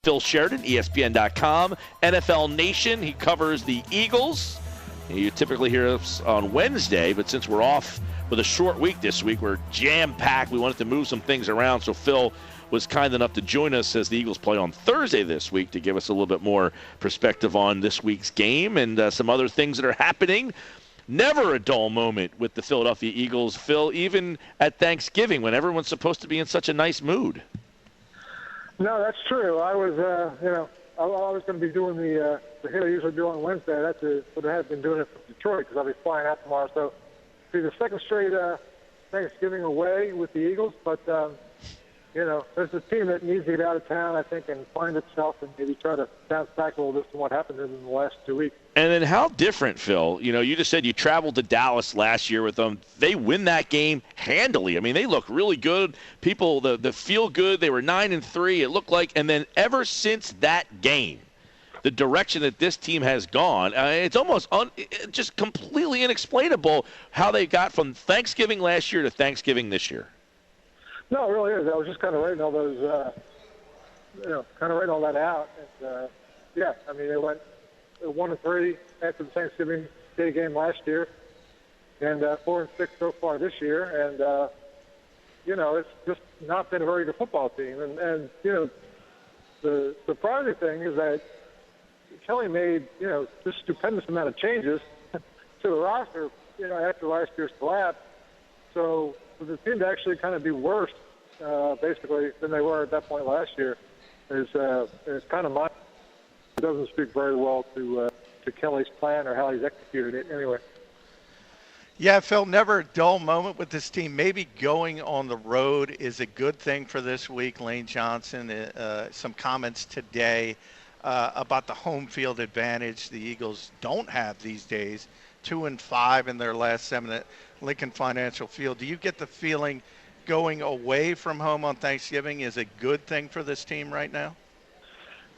Phil Sheridan, ESPN.com, NFL Nation. He covers the Eagles. You typically hear us on Wednesday, but since we're off with a short week this week, we're jam-packed. We wanted to move some things around, so Phil was kind enough to join us as the Eagles play on Thursday this week to give us a little bit more perspective on this week's game and some other things that are happening. Never a dull moment with the Philadelphia Eagles, Phil, even at Thanksgiving when everyone's supposed to be in such a nice mood. No, that's true. I was, I was going to be doing the hit I usually do on Wednesday. That's what I had been doing it from Detroit because I'll be flying out tomorrow. So it'll be the second straight Thanksgiving away with the Eagles. But, there's a team that needs to get out of town, I think, and find itself and maybe try to bounce back a little bit from what happened in the last 2 weeks. And then how different, Phil? You just said you traveled to Dallas last year with them. They win that game handily. I mean, they look really good. People, the feel good. They were 9-3. It looked like, and then ever since that game, the direction that this team has gone, it's almost just completely inexplainable how they got from Thanksgiving last year to Thanksgiving this year. No, it really is. I was just kind of writing all those, writing all that out. And, they went 1-3 after the Thanksgiving Day game last year, and 4-6 so far this year. And it's just not been a very good football team. And the surprising thing is that Kelly made this stupendous amount of changes to the roster, after last year's collapse. So for the team to actually kind of be worse, basically, than they were at that point last year is kind of mind. It doesn't speak very well to Kelly's plan or how he's executed it anyway. Yeah, Phil, never a dull moment with this team. Maybe going on the road is a good thing for this week. Lane Johnson, some comments today about the home field advantage the Eagles don't have these days. 2-5 in their last 7 at Lincoln Financial Field. Do you get the feeling going away from home on Thanksgiving is a good thing for this team right now?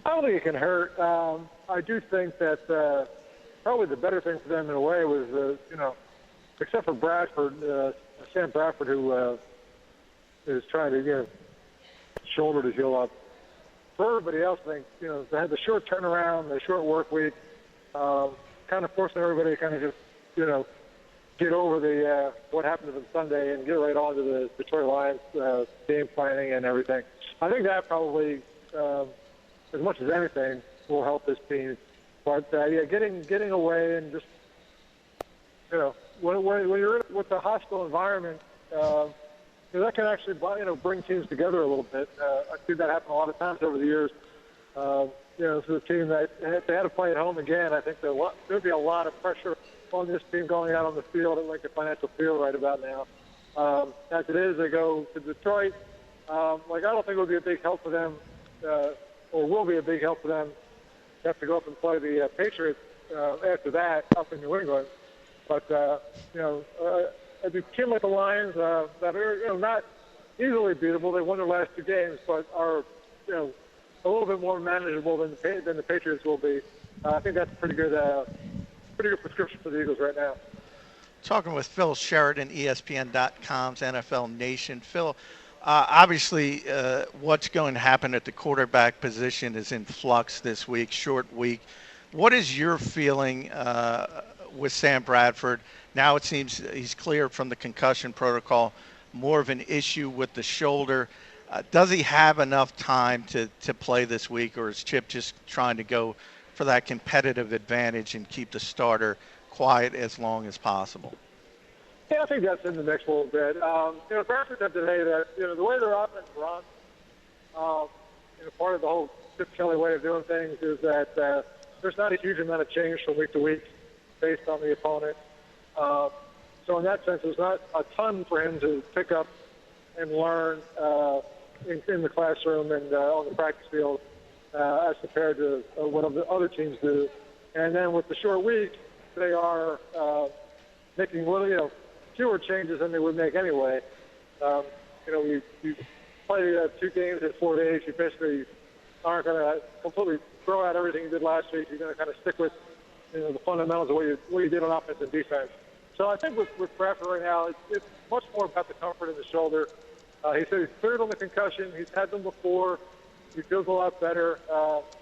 I don't think it can hurt. I do think that probably the better thing for them in a way was, except for Bradford, Sam Bradford, who is trying to shoulder to heal up. For everybody else, I think, they had the short turnaround, the short work week, kind of forcing everybody to kind of just, get over the what happened to them Sunday and get right on to the Detroit Lions game planning and everything. I think that probably, as much as anything, will help this team. But getting away and just, when you're with a hostile environment, that can actually bring teams together a little bit. I've seen that happen a lot of times over the years. For the team that if they had to play at home again, I think there'd be a lot of pressure on this team going out on the field at Lincoln Financial Field right about now. As it is, they go to Detroit. I don't think it would be a big help for them, or will be a big help for them. They have to go up and play the Patriots after that up in New England. But a team like the Lions that are not easily beatable. They won their last 2 games, but are a little bit more manageable than the Patriots will be. I think that's a pretty good prescription for the Eagles right now. Talking with Phil Sheridan, ESPN.com's NFL Nation. Phil, obviously what's going to happen at the quarterback position is in flux this week, short week. What is your feeling with Sam Bradford? Now it seems he's cleared from the concussion protocol, more of an issue with the shoulder. Does he have enough time to play this week, or is Chip just trying to go for that competitive advantage and keep the starter quiet as long as possible? Yeah, I think that's in the mix a little bit. Bradford said today that, the way their offense runs, part of the whole Chip Kelly way of doing things is that there's not a huge amount of change from week to week based on the opponent. So in that sense, there's not a ton for him to pick up and learn in the classroom and on the practice field as compared to what the other teams do. And then with the short week, they are making fewer changes than they would make anyway. You play 2 games in 4 days. You basically aren't going to completely throw out everything you did last week. You're going to kind of stick with the fundamentals of what you did on offense and defense. So I think with Bradford right now, it's much more about the comfort in the shoulder. He said he's cleared on the concussion. He's had them before. He feels a lot better.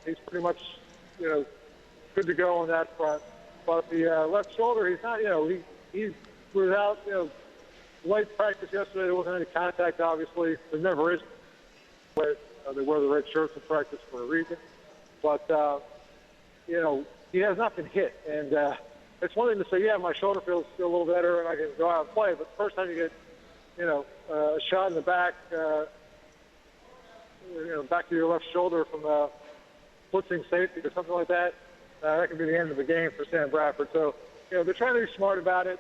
He's pretty much, good to go on that front. But the left shoulder, he's not, he's without, light practice yesterday. There wasn't any contact, obviously. There never is. They wear the red shirts in practice for a reason. But, he has not been hit. And it's one thing to say, yeah, my shoulder feels a little better and I can go out and play. But the first time you get, a shot in the back, back to your left shoulder from a blitzing safety or something like that, that could be the end of the game for Sam Bradford. So, they're trying to be smart about it.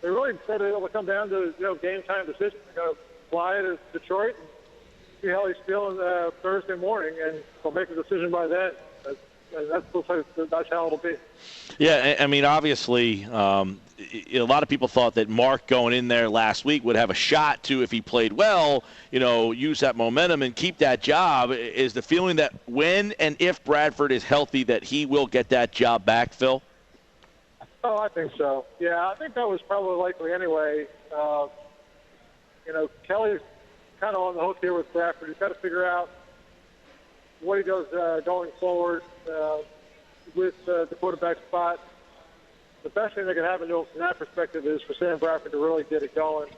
They really said it'll come down to, game time decision. They're going to fly to Detroit and see how he's feeling Thursday morning, and they'll make a decision by then. And that's how it'll be. Yeah, I mean, obviously, a lot of people thought that Mark going in there last week would have a shot to, if he played well, use that momentum and keep that job. Is the feeling that when and if Bradford is healthy that he will get that job back, Phil? Oh, I think so. Yeah, I think that was probably likely anyway. Kelly's kind of on the hook here with Bradford. He's got to figure out what he does going forward with the quarterback spot. The best thing that can happen to him from that perspective is for Sam Bradford to really get it going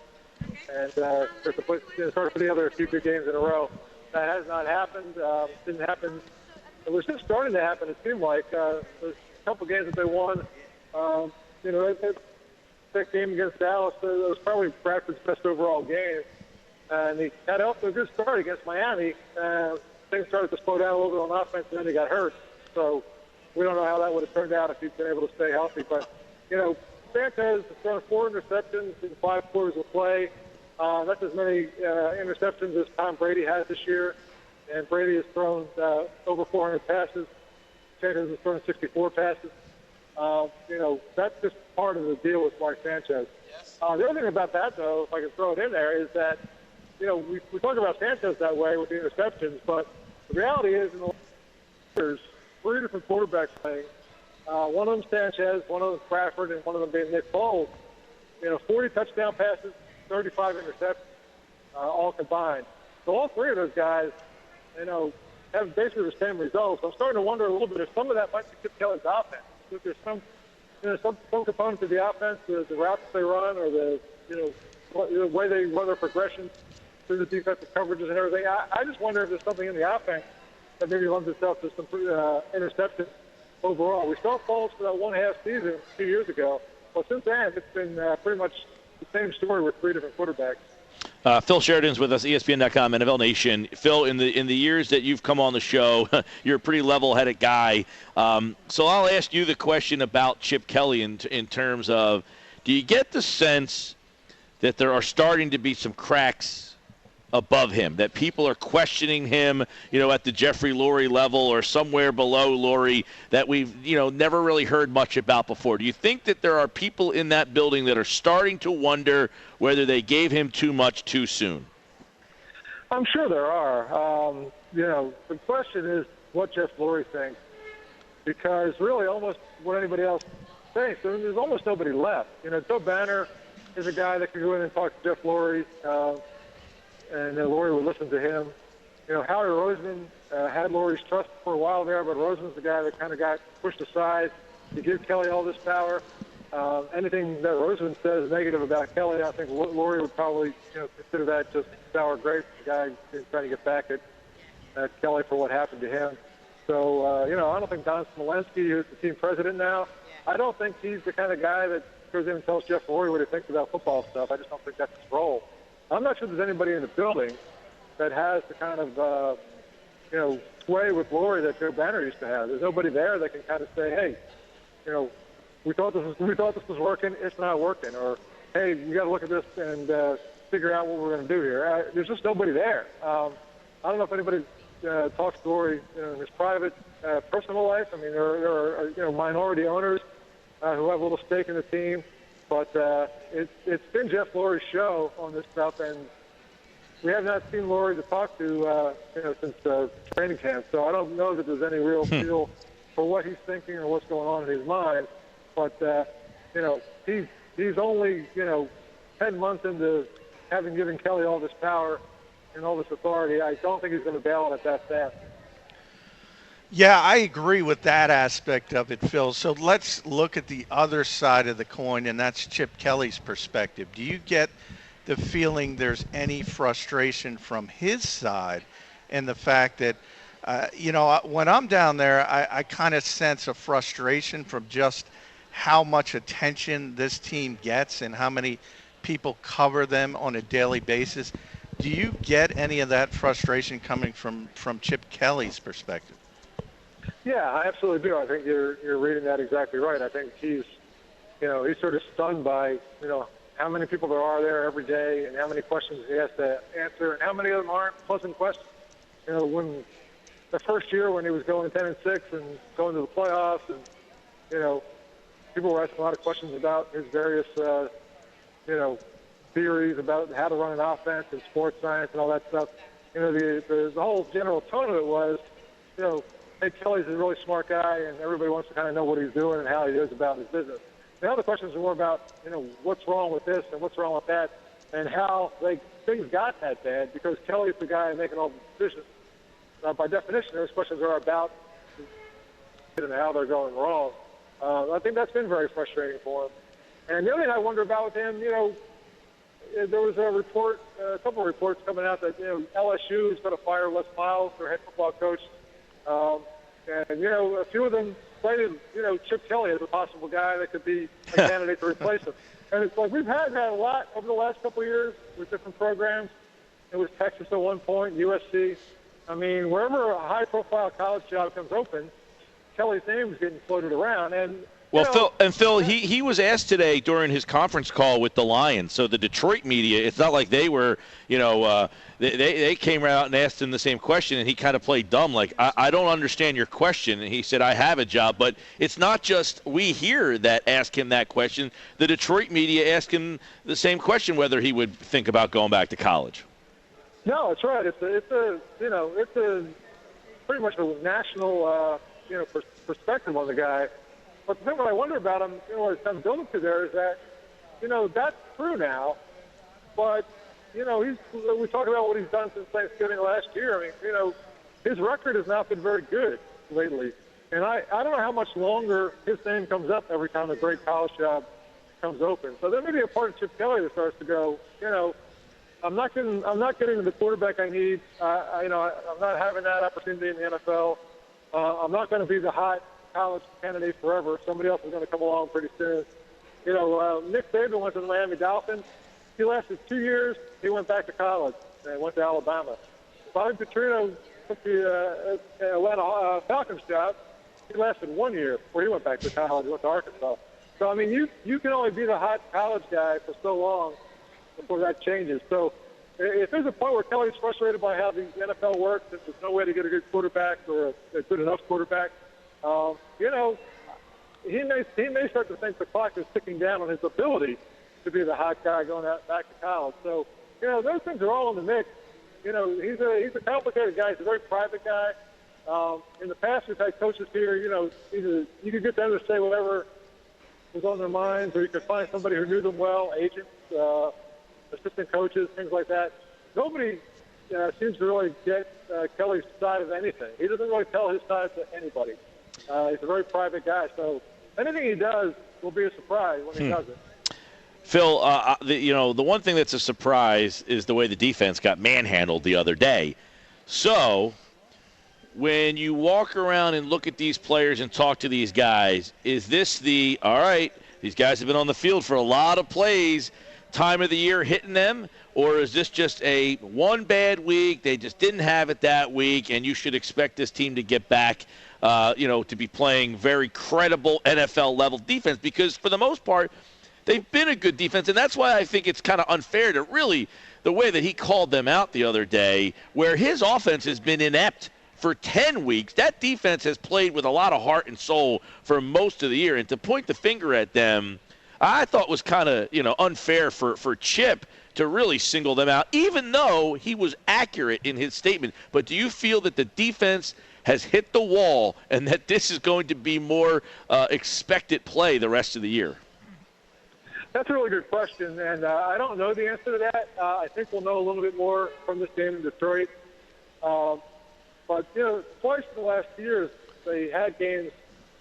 and start putting together a few good games in a row. That has not happened. Didn't happen. It was just starting to happen, it seemed like. There's a couple games that they won. That game against Dallas, it was probably Bradford's best overall game. And he got off to a good start against Miami. Things started to slow down a little bit on offense, and then he got hurt. So we don't know how that would have turned out if he'd been able to stay healthy. But, Sanchez has thrown 4 interceptions in 5 quarters of play. That's as many interceptions as Tom Brady has this year. And Brady has thrown over 400 passes. Sanchez has thrown 64 passes. That's just part of the deal with Mark Sanchez. The other thing about that, though, if I can throw it in there, is that, we talk about Sanchez that way with the interceptions, but the reality is in the last years, 3 different quarterbacks playing. One of them Sanchez, one of them Bradford, and one of them being Nick Foles. 40 touchdown passes, 35 interceptions, all combined. So all 3 of those guys, have basically the same results. I'm starting to wonder a little bit if some of that might be Chip Kelly's offense. If there's some component to the offense, the routes they run, or the way they run their progression through the defensive coverages and everything. I just wonder if there's something in the offense that maybe lends itself to some interceptions overall. We saw Foles for that 1.5 season a few years ago. Well, since then, it's been pretty much the same story with 3 different quarterbacks. Phil Sheridan's with us, ESPN.com, NFL Nation. Phil, in the years that you've come on the show, you're a pretty level-headed guy. So I'll ask you the question about Chip Kelly in terms of, do you get the sense that there are starting to be some cracks above him, that people are questioning him, at the Jeffrey Lurie level or somewhere below Lurie that we've, never really heard much about before? Do you think that there are people in that building that are starting to wonder whether they gave him too much too soon? I'm sure there are. The question is what Jeff Lurie thinks, because really almost what anybody else thinks, there's almost nobody left. Joe Banner is a guy that can go in and talk to Jeff Lurie, and Lurie would listen to him. Howie Roseman had Lurie's trust for a while there, but Roseman's the guy that kind of got pushed aside to give Kelly all this power. Anything that Roseman says negative about Kelly, I think Lurie would probably consider that just sour grapes. The guy trying to get back at Kelly for what happened to him. So, I don't think Don Smolensky, who's the team president now, I don't think he's the kind of guy that goes in and tells Jeff Lurie what he thinks about football stuff. I just don't think that's his role. I'm not sure there's anybody in the building that has the kind of, sway with Lurie that Joe Banner used to have. There's nobody there that can kind of say, hey, we thought this was working, it's not working, or hey, you got to look at this and figure out what we're going to do here. There's just nobody there. I don't know if anybody talks to Lurie in his private, personal life. I mean, there are minority owners who have a little stake in the team. But it's been Jeff Lurie's show on this stuff, and we have not seen Lurie to talk to since training camp. So I don't know that there's any real feel for what he's thinking or what's going on in his mind. But he's only 10 months into having given Kelly all this power, and all this authority, I don't think he's going to bail on it that fast. Yeah, I agree with that aspect of it, Phil. So let's look at the other side of the coin, and that's Chip Kelly's perspective. Do you get the feeling there's any frustration from his side in the fact that, when I'm down there, I kind of sense a frustration from just how much attention this team gets and how many people cover them on a daily basis. Do you get any of that frustration coming from Chip Kelly's perspective? Yeah, I absolutely do. I think you're reading that exactly right. I think he's sort of stunned by, how many people there are there every day and how many questions he has to answer and how many of them aren't pleasant questions. When the first year when he was going 10-6 and going to the playoffs and, people were asking a lot of questions about his various, theories about how to run an offense and sports science and all that stuff. The whole general tone of it was, hey, Kelly's a really smart guy, and everybody wants to kind of know what he's doing and how he is about his business. The other questions are more about, what's wrong with this and what's wrong with that, and how things got that bad because Kelly's the guy making all the decisions. By definition, those questions are about and how they're going wrong. I think that's been very frustrating for him. And the other thing I wonder about with him, there was a couple of reports coming out that, LSU is going to fire Les Miles, their head football coach. And, a few of them cited, Chip Kelly as a possible guy that could be a candidate to replace him. And it's like we've had a lot over the last couple of years with different programs. It was Texas at one point, USC. I mean, wherever a high-profile college job comes open, Kelly's name is getting floated around. And Phil, he was asked today during his conference call with the Lions. So the Detroit media, it's not like they were, they came right out and asked him the same question, and he kind of played dumb, like, I don't understand your question. And he said, I have a job. But it's not just we here that ask him that question. The Detroit media asked him the same question, whether he would think about going back to college. No, that's right. It's a pretty much a national, perspective on the guy. But the thing what I wonder about him, what it's kind of building to there is that, that's true now. But, we talk about what he's done since Thanksgiving last year. I mean, his record has not been very good lately. And I don't know how much longer his name comes up every time a great college job comes open. So there may be a part of Chip Kelly that starts to go, I'm not getting the quarterback I need. I'm not having that opportunity in the NFL. I'm not going to be the hot college candidate forever. Somebody else is going to come along pretty soon. Nick Saban went to the Miami Dolphins. He lasted 2 years. He went back to college and went to Alabama. Bobby Petrino took the Atlanta Falcons job. He lasted 1 year before he went back to college and went to Arkansas. So, I mean, you can only be the hot college guy for so long before that changes. So if there's a point where Kelly's frustrated by how the NFL works, and there's no way to get a good quarterback or a good enough quarterback, he may start to think the clock is ticking down on his ability to be the hot guy going out back to college. So, those things are all in the mix. He's a complicated guy. He's a very private guy. In the past, we've had coaches here, either you could get them to say whatever was on their minds, or you could find somebody who knew them well, agents, assistant coaches, things like that. Nobody seems to really get Kelly's side of anything. He doesn't really tell his side to anybody. He's a very private guy, so anything he does will be a surprise when he does it. Phil, the one thing that's a surprise is the way the defense got manhandled the other day. So when you walk around and look at these players and talk to these guys, is this all right, these guys have been on the field for a lot of plays, time of the year hitting them, or is this just a one bad week, they just didn't have it that week, and you should expect this team to get back, to be playing very credible NFL-level defense? Because for the most part, they've been a good defense, and that's why I think it's kind of unfair to really the way that he called them out the other day, where his offense has been inept for 10 weeks. That defense has played with a lot of heart and soul for most of the year, and to point the finger at them, I thought was kind of, unfair for Chip to really single them out, even though he was accurate in his statement. But do you feel that the defense has hit the wall and that this is going to be more expected play the rest of the year? That's a really good question, and I don't know the answer to that. I think we'll know a little bit more from this game in Detroit. But, twice in the last 2 years, they had games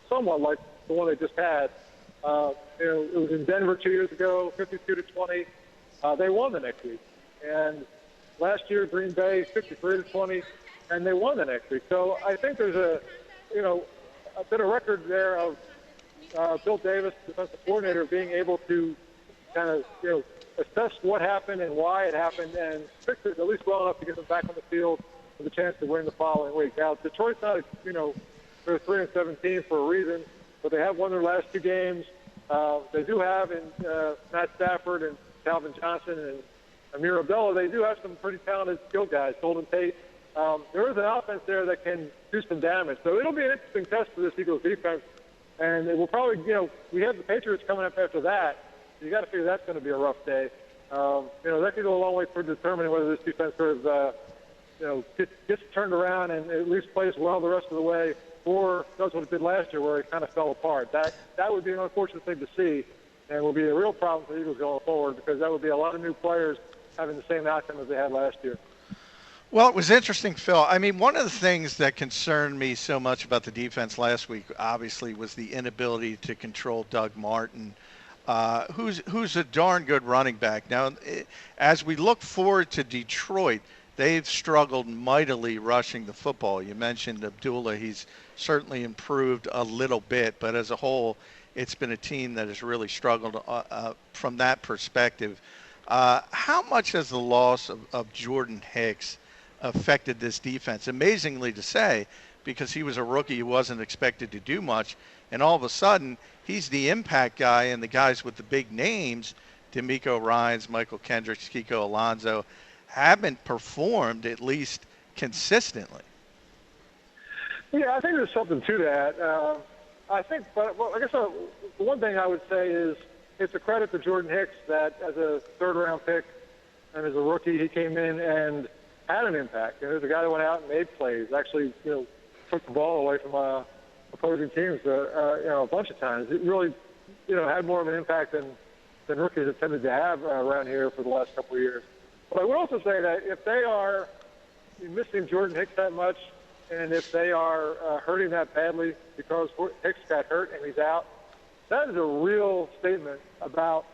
somewhat like the one they just had. It was in Denver 2 years ago, 52-20. They won the next week. And last year, Green Bay, 53-20, and they won the next week. So I think there's a bit of record there of Bill Davis, defensive coordinator, being able to kind of, assess what happened and why it happened and fix it at least well enough to get them back on the field with a chance to win the following week. Now, Detroit's not, they're 3-17 for a reason, but they have won their last 2 games. They do have in Matt Stafford and Calvin Johnson and Amir Abdullah, they do have some pretty talented skill guys, Golden Tate. There is an offense there that can do some damage. So it'll be an interesting test for this Eagles defense. And it will probably, we have the Patriots coming up after that. You got to figure that's going to be a rough day. That could go a long way for determining whether this defense sort of, gets turned around and at least plays well the rest of the way, or does what it did last year where it kind of fell apart. That would be an unfortunate thing to see, and will be a real problem for the Eagles going forward because that would be a lot of new players having the same outcome as they had last year. Well, it was interesting, Phil. I mean, one of the things that concerned me so much about the defense last week, obviously, was the inability to control Doug Martin, who's a darn good running back. Now, as we look forward to Detroit, they've struggled mightily rushing the football. You mentioned Abdullah. He's certainly improved a little bit, but as a whole, it's been a team that has really struggled from that perspective. How much has the loss of Jordan Hicks affected this defense? Amazingly to say, because he was a rookie who wasn't expected to do much, and all of a sudden, he's the impact guy, and the guys with the big names, DeMeco Ryans, Michael Kendricks, Kiko Alonso, haven't performed at least consistently. Yeah, I think there's something to that. I think, but I guess the one thing I would say is it's a credit to Jordan Hicks that as a third-round pick and as a rookie, he came in and had an impact. There's a guy that went out and made plays, actually, took the ball away from opposing teams, a bunch of times. It really, had more of an impact than rookies have tended to have around here for the last couple of years. But I would also say that if they are missing Jordan Hicks that much, and if they are hurting that badly because Hicks got hurt and he's out, that is a real statement about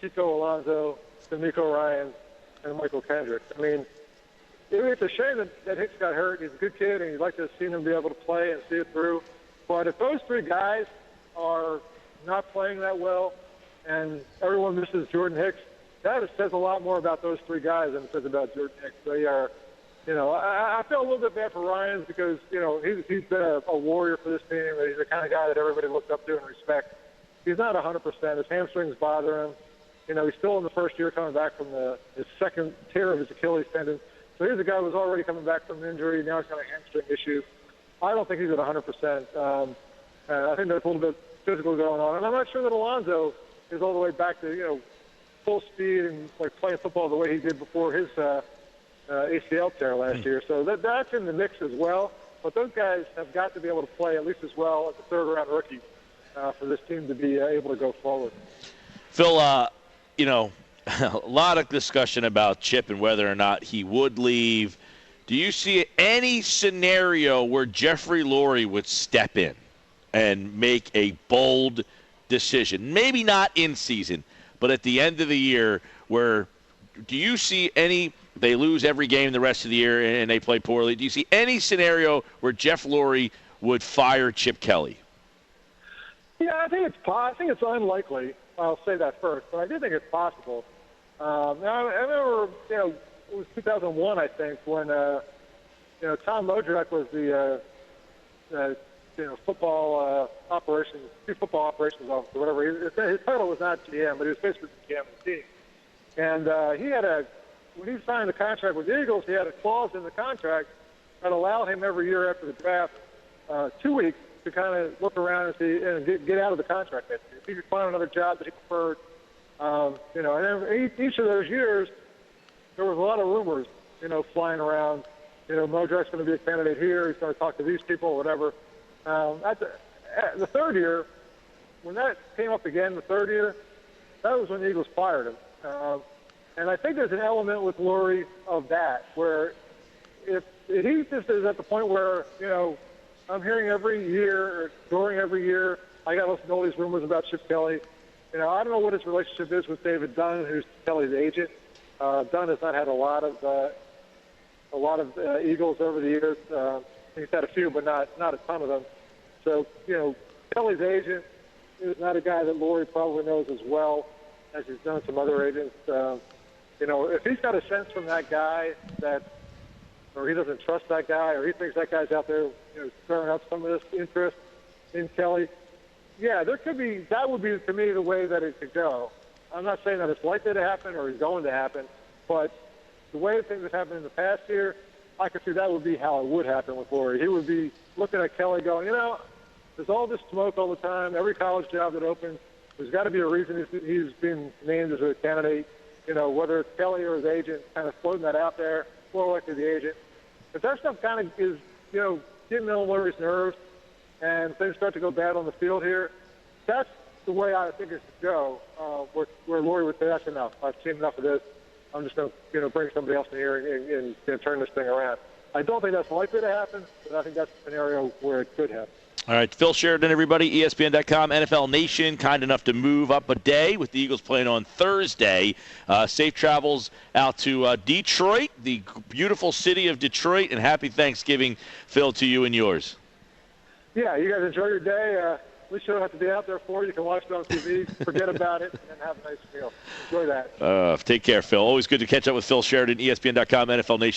Kiko Alonso, DeMeco Ryans, and Michael Kendricks. I mean, it's a shame that Hicks got hurt. He's a good kid, and you'd like to have seen him be able to play and see it through. But if those 3 guys are not playing that well and everyone misses Jordan Hicks, that says a lot more about those 3 guys than it says about Jordan Hicks. They are, I feel a little bit bad for Ryans because, he's been a warrior for this team. He's the kind of guy that everybody looks up to and respects. He's not 100%. His hamstrings bother him. He's still in the first year coming back from his second tear of his Achilles tendon. So here's a guy who was already coming back from an injury. Now he's got a hamstring issue. I don't think he's at 100%. I think there's a little bit physical going on. And I'm not sure that Alonso is all the way back to, full speed and like playing football the way he did before his ACL tear last year. So that's in the mix as well. But those guys have got to be able to play at least as well as a third-round rookie for this team to be able to go forward. Phil, a lot of discussion about Chip and whether or not he would leave. Do you see any scenario where Jeffrey Lurie would step in and make a bold decision? Maybe not in season, but at the end of the year, where do you see they lose every game the rest of the year and they play poorly? Do you see any scenario where Jeff Lurie would fire Chip Kelly? Yeah, I think it's unlikely. I'll say that first, but I do think it's possible. Now, I remember, it was 2001, I think, when, Tom Modrak was the, football operations officer, whatever. His title was not GM, but he was basically the GM of the team. And when he signed the contract with the Eagles, he had a clause in the contract that allowed him every year after the draft 2 weeks to kind of look around and see and get out of the contract. If he could find another job that he preferred, and each of those years, there was a lot of rumors, flying around. Modrak's going to be a candidate here. He's going to talk to these people, whatever. At the third year, when that came up again, the third year, that was when the Eagles fired him. And I think there's an element with Lurie of that, where if he just is at the point where, I'm hearing every year or during every year, I got to listen to all these rumors about Chip Kelly. I don't know what his relationship is with David Dunn, who's Kelly's agent. Dunn has not had a lot of Eagles over the years. He's had a few, but not a ton of them. So, Kelly's agent is not a guy that Lurie probably knows as well as he's done some other agents. If he's got a sense from that guy or he doesn't trust that guy, or he thinks that guy's out there, stirring up some of this interest in Kelly, yeah, that would be, to me, the way that it could go. I'm not saying that it's likely to happen or is going to happen, but the way things have happened in the past year, I could see that would be how it would happen with Lurie. He would be looking at Kelly going, there's all this smoke all the time. Every college job that opens, there's got to be a reason he's been named as a candidate, whether it's Kelly or his agent, kind of floating that out there, more likely the agent. If that stuff kind of is, getting on Lurie's nerves and things start to go bad on the field here, that's the way I think it should go, where Lurie would say, that's enough. I've seen enough of this. I'm just going to bring somebody else in here and turn this thing around. I don't think that's likely to happen, but I think that's a scenario where it could happen. All right, Phil Sheridan, everybody, ESPN.com, NFL Nation, kind enough to move up a day with the Eagles playing on Thursday. Safe travels out to Detroit, the beautiful city of Detroit, and happy Thanksgiving, Phil, to you and yours. Yeah, you guys enjoy your day. At least you don't have to be out there for it. You can watch it on TV, forget about it, and then have a nice meal. Enjoy that. Take care, Phil. Always good to catch up with Phil Sheridan, ESPN.com, NFL Nation.